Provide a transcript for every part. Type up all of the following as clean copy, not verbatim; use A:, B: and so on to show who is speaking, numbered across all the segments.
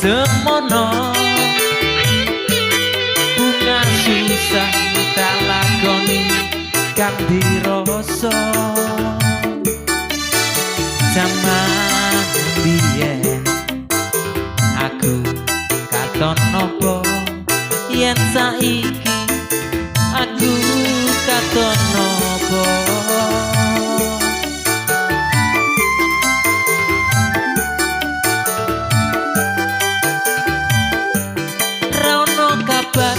A: semono bunga susah tak lakoni kanthi rasa jaman biyen aku katon nopo yen saiki aku katon nopo rauno kabar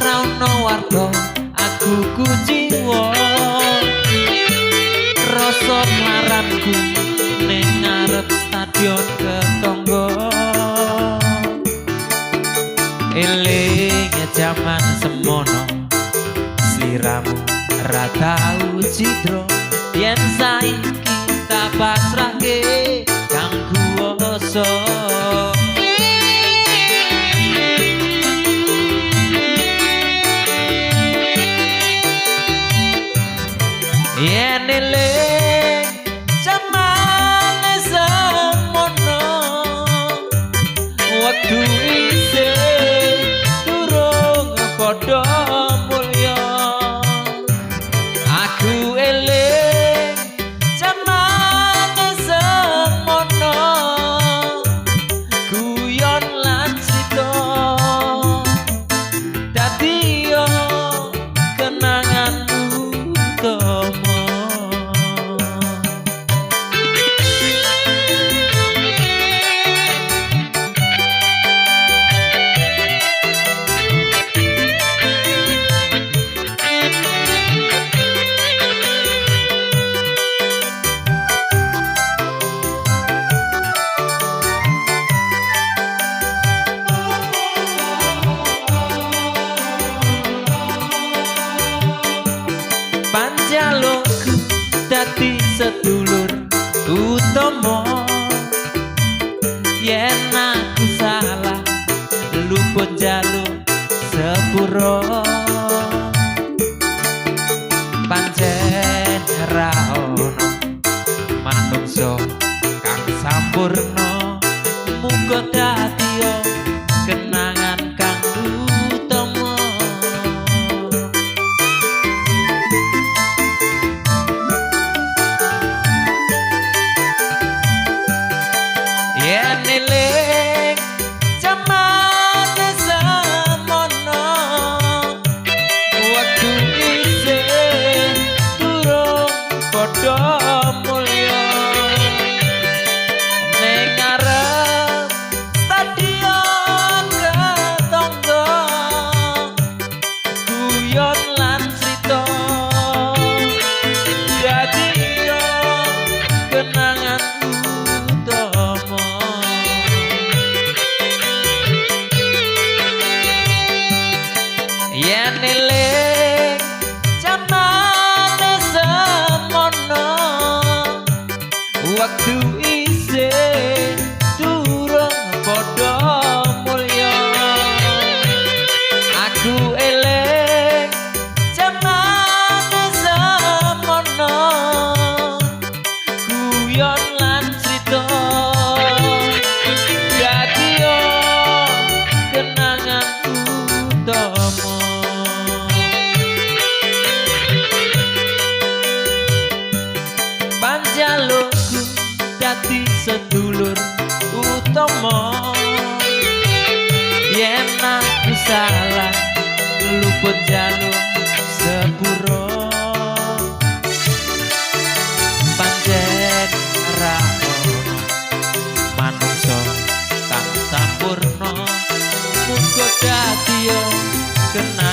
A: rauno warta aku kuciwa rasa mlaratku ning ngarep stadion ketangga eling jaman semono sliramu ra tau cidra yen saiki tak pasrahke kang kuwasa yen eling jaman semono waktu isih durung padha mulya aku eling jaman semono guyon lan crita dadi yo kenangan utama panjalukku dadi sedulur utama yen aku salah luput jaluk sepuro pancen ra ono manungsa kang sampurna muga dadi kenangan kang utama yen eling jaman semono waktu isih durung padha mulya ning ngarep stadion ketangga guyon lan crita dadi yo kenangan utama yen eling jaman semono waktu isih durung padha mulya aku eling jaman semono guyon lan crita dadi yo kenangan utama panjalukku dadi sedulur utama yen aku salah luput jaluk sepuro pancen ra ono manungsa kang sampurna muga dadi kenangan